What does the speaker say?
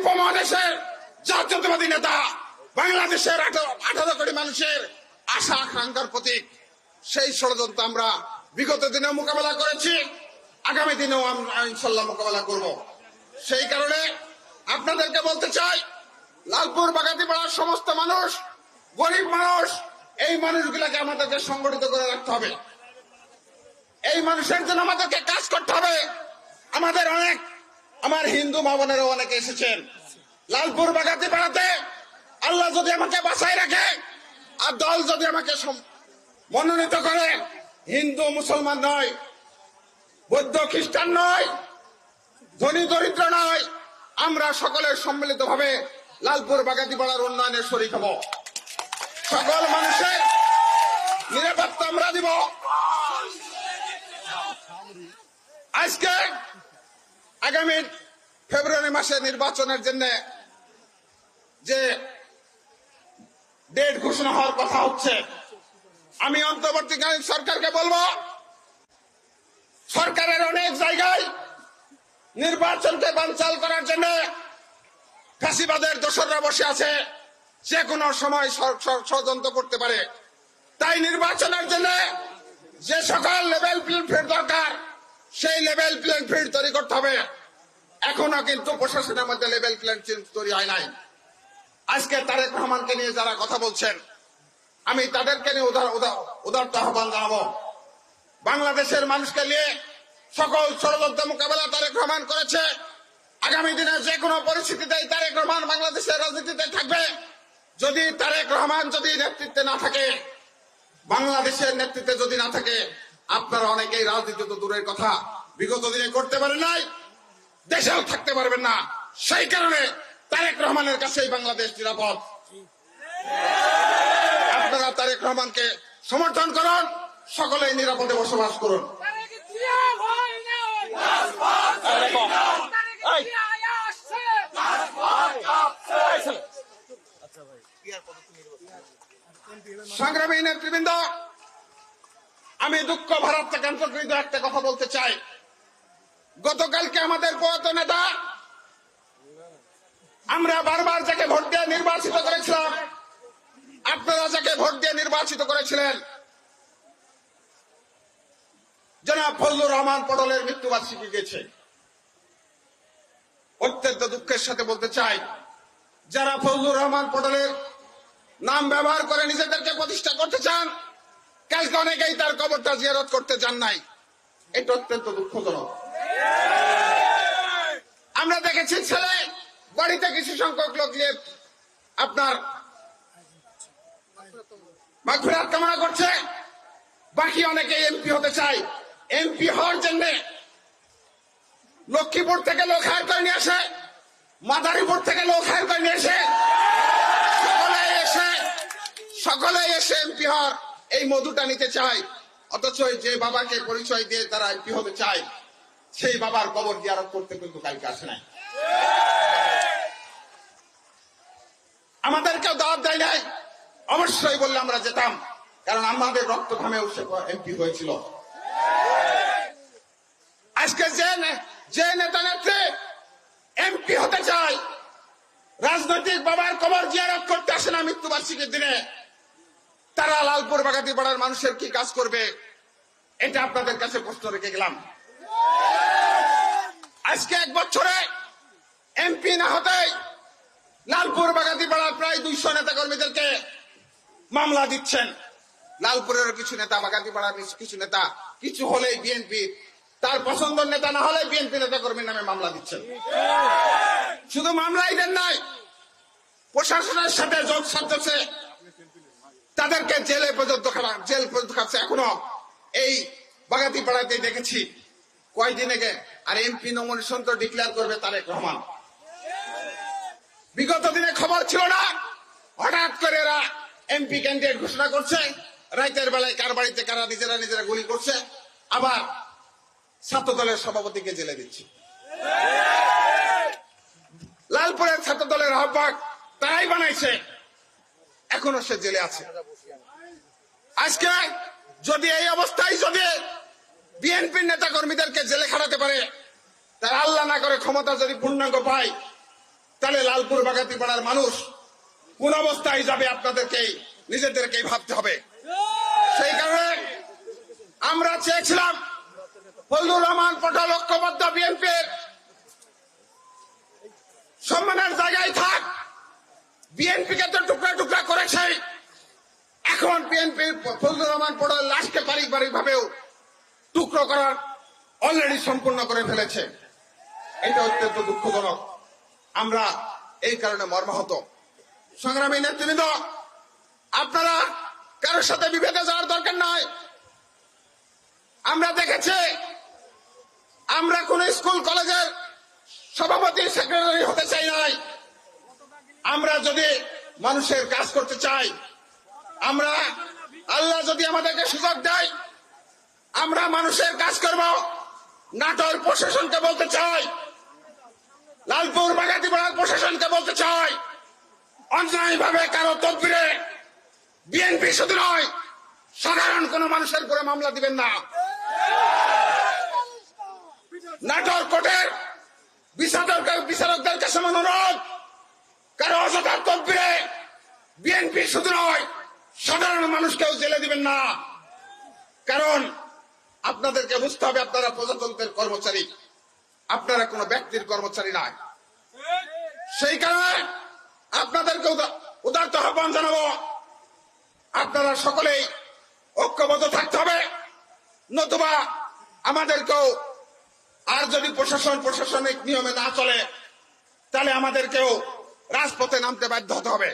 উপমহাদেশের জাতীয়তাবাদী নেতা, বাংলাদেশের 18 কোটি মানুষের আশা আকাঙ্ক্ষার প্রতীক। সেই ষড়যন্ত্র আমরা বিগত দিনে মোকাবেলা করেছি, আগামী দিনেও আমরা ইনশাল্লাহ মোকাবেলা করব। সেই কারণে আপনাদেরকে বলতে চাই, লালপুর বাগাতিপাড়ার সমস্ত মানুষ, গরিব মানুষ, এই মানুষগুলাকে আমাদেরকে সংগঠিত করে রাখতে হবে। এই মানুষের জন্য আমাদেরকে কাজ করতে হবে। আমার হিন্দু মা বোনেরাও অনেকে এসেছেন লালপুর বাগাতিপাড়াতে। আল্লাহ যদি আমাকে বাঁচাই রাখে আর দল যদি আমাকে মনোনীত করে, হিন্দু মুসলমান নয়, বৌদ্ধ খ্রিস্টান নয়, ধনী দরিদ্র নয়, আমরা সকলের সম্মিলিত ভাবে লালপুর বাগাতিপাড়ার উন্নয়নের শরিক হব। সকল মানুষের নিরাপত্তা আমরা দিব। আজকে আগামী ফেব্রুয়ারি মাসে নির্বাচনের জন্য যে ডেট ঘোষণা হওয়ার কথা হচ্ছে, আমি অন্তর্বর্তীকালীন সরকারকে বলবো, সরকারের অনেক জায়গায় নির্বাচনকে বানচাল করার জন্য ফ্যাসিবাদের দোসররা বসে আছে, যে কোনো সময় ষড়যন্ত্র করতে পারে। তাই নির্বাচনের জন্য যে সকল লেভেল প্লেইং ফিল্ড দরকার, সেই লেভেল প্লেইং ফিল্ড তৈরি করতে হবে। এখনো কিন্তু প্রশাসনের মধ্যে লেভেল প্লেইং ফিল্ড তৈরি হয় নাই। আজকে তারেক রহমানকে নিয়ে যারা কথা বলছেন, আমি তাদেরকে নিয়ে উদারতা আহ্বান জানাবো। বাংলাদেশের মানুষকে নিয়ে সকল ষড়যন্ত্র মোকাবেলা তারেক রহমান করেছে। আগামী দিনে যে কোনো পরিস্থিতিতে তারেক রহমান বাংলাদেশের রাজনীতিতে থাকবে। যদি তারেক রহমান যদি নেতৃত্বে না থাকে, বাংলাদেশের নেতৃত্বে যদি না থাকে, আপনারা অনেকেই রাজনীতি তো দূরের কথা, বিগত দিনে করতে পারেন নাই, দেশেও থাকতে পারবেন না। সেই কারণে তারেক রহমানের কাছেই বাংলাদেশ নিরাপদ। আপনারা তারেক রহমানকে সমর্থন করুন, সকলেই নিরাপদে বসবাস করুন। সংগ্রামী নেতৃবৃন্দ, আমি দুঃখ ভারাত্মক একটা কথা বলতে চাই। গতকালকে আমাদের প্রয়াত নেতা, আমরা বারবার যাকে ভোট দিয়ে নির্বাচিত করেছিলাম, আপনারা যাকে ভোট দিয়ে নির্বাচিত করেছিলেন, জনাব ফজলুর রহমান পটলের মৃত্যুবার্ষিকী গেছে। অত্যন্ত দুঃখের সাথে বলতে চাই, যারা ফজলুর রহমান পটলের নাম ব্যবহার করে নিজেদেরকে প্রতিষ্ঠা করতে চান, কালকে অনেকেই তার কবরটা জিয়ারত করতে চান নাই। এটা অত্যন্ত দুঃখজনক। আমরা দেখেছি ছেলে বাড়িতে কিছু সংখ্যক লোক নিয়ে আপনার মাগফিরাত কামনা করছে, বাকি অনেকে এমপি হতে চায়। এমপি হওয়ার জন্য লক্ষ্মীপুর থেকে লোক হায়ার করে নিয়ে আসে, মাদারীপুর থেকে লোক হায়ার করে নিয়ে আসে, সকলে এসে এমপি হওয়ার এই মধুটা নিতে চায়। অথচ যে বাবাকে পরিচয় দিয়ে তারা এমপি হতে চায়, সেই বাবার কবর জিয়ারত করতে কিন্তু কালকে আসে নাই। আমাদেরকেও দাওয়াত দেয় নাই। অবশ্যই বললে আমরা যেতাম, কারণ আমাদের রক্ত ঘামেও সে এমপি হয়েছিল। আজকে যে নেতা নেত্রী এমপি হতে চায়, রাজনৈতিক বাবার কবর জিয়ারত করতে আসে না মৃত্যুবার্ষিকীর দিনে, তারা লালপুর বাগাতিপাড়ার মানুষের কি কাজ করবে? এটা আপনাদের কাছে প্রশ্ন রেখে গেলাম। আজকে 1 বছরে এমপি না হতেই লালপুর বাগাতিপাড়ার প্রায় 200 নেতা কর্মীদেরকে মামলা দিচ্ছেন। লালপুরের কিছু নেতা, বাগাতিপাড়ার কিছু নেতা, কিছু হলেই বিএনপি, তার পছন্দের নেতা না হলে বিএনপি নেতা কর্মীর নামে মামলা দিচ্ছেন। শুধু মামলাই দেন নাই, প্রশাসনের সাথে যোগ সাজছে, তাদেরকে জেল পর্যন্ত খাচ্ছে। এখনো এই বাগাতিপাড়াতেই দেখেছি কয়েকদিন আগে। আর এমপি নমিনেশন তো ডিক্লেয়ার করবে তারেক রহমান। বিগত দিনে খবর ছিল না, হঠাৎ করে এরা এমপি ক্যান্ডিডেট ঘোষণা করছে, রাতের বেলায় কার বাড়িতে কারা নিজেরা গুলি করছে, আবার ছাত্র দলের সভাপতিকে জেলে দিচ্ছে। লালপুরের ছাত্র দলের আহ্বায়ক তারাই বানাইছে, এখনো সে জেলে আছে। আজকে যদি এই অবস্থায় যদি বিএনপির নেতা কর্মীদেরকে জেলে খাটাতে পারে, তার আল্লাহ না করে ক্ষমতা যদি পূর্ণাঙ্গ পায়, তাহলে লালপুর বাগাতিপাড়ার মানুষ কোন অবস্থায় যাবে আপনাদেরকে নিজেদেরকেই ভাবতে হবে। সেই কারণে আমরা চেয়েছিলাম ফজলুর রহমান পটল ঐক্যবদ্ধ বিএনপির সম্মানের জায়গায় থাক। বিএনপিকে তো টুকরা টুকরা করেছে, এখন বিএনপির ফজলুর রহমান পটল লাশকে পারিবারিক ভাবেও টুকরো করার অলরেডি সম্পূর্ণ করে ফেলেছে। এটা অত্যন্ত দুঃখজনক। আমরা এই কারণে মর্মাহত। সংগ্রামী নেতৃবৃন্দ, আপনারা কারোর সাথে বিভেদে যাওয়ার দরকার নয়। আমরা দেখেছি, আমরা কোন স্কুল কলেজের সভাপতি সেক্রেটারি হতে চাই নাই। আমরা যদি মানুষের কাজ করতে চাই, আমরা আল্লাহ যদি আমাদেরকে সুযোগ দেয়, আমরা মানুষের কাজ করব। নাটোর প্রশাসনকে বলতে চাই, লালপুর বাগাতিপাড়ার প্রশাসনকে বলতে চাই, অন্যায়ভাবে কারো তদবিরে বিএনপি শুধু নয়, সাধারণ কোন মানুষের উপরে মামলা দিবেন না। নাটোর কোর্টের বিচারকদের কাছে অনুরোধ, কারো অযথা তদবিরে বিএনপি শুধু নয়, সাধারণ মানুষকেও জেলে দিবেন না। কারণ আপনাদেরকে বুঝতে হবে, আপনারা প্রজাতন্ত্রের কর্মচারী, আপনারা কোনো ব্যক্তির কর্মচারী নয়। সেই কারণে আপনাদেরকে উদারত আহ্বান জানাবো, আপনারা সকলেই ঐক্যবদ্ধ থাকতে হবে, নতুবা আমাদেরকেও, আর যদি প্রশাসনিক নিয়মে না চলে, তাহলে আমাদেরকেও রাজপথে নামতে বাধ্য হতে হবে।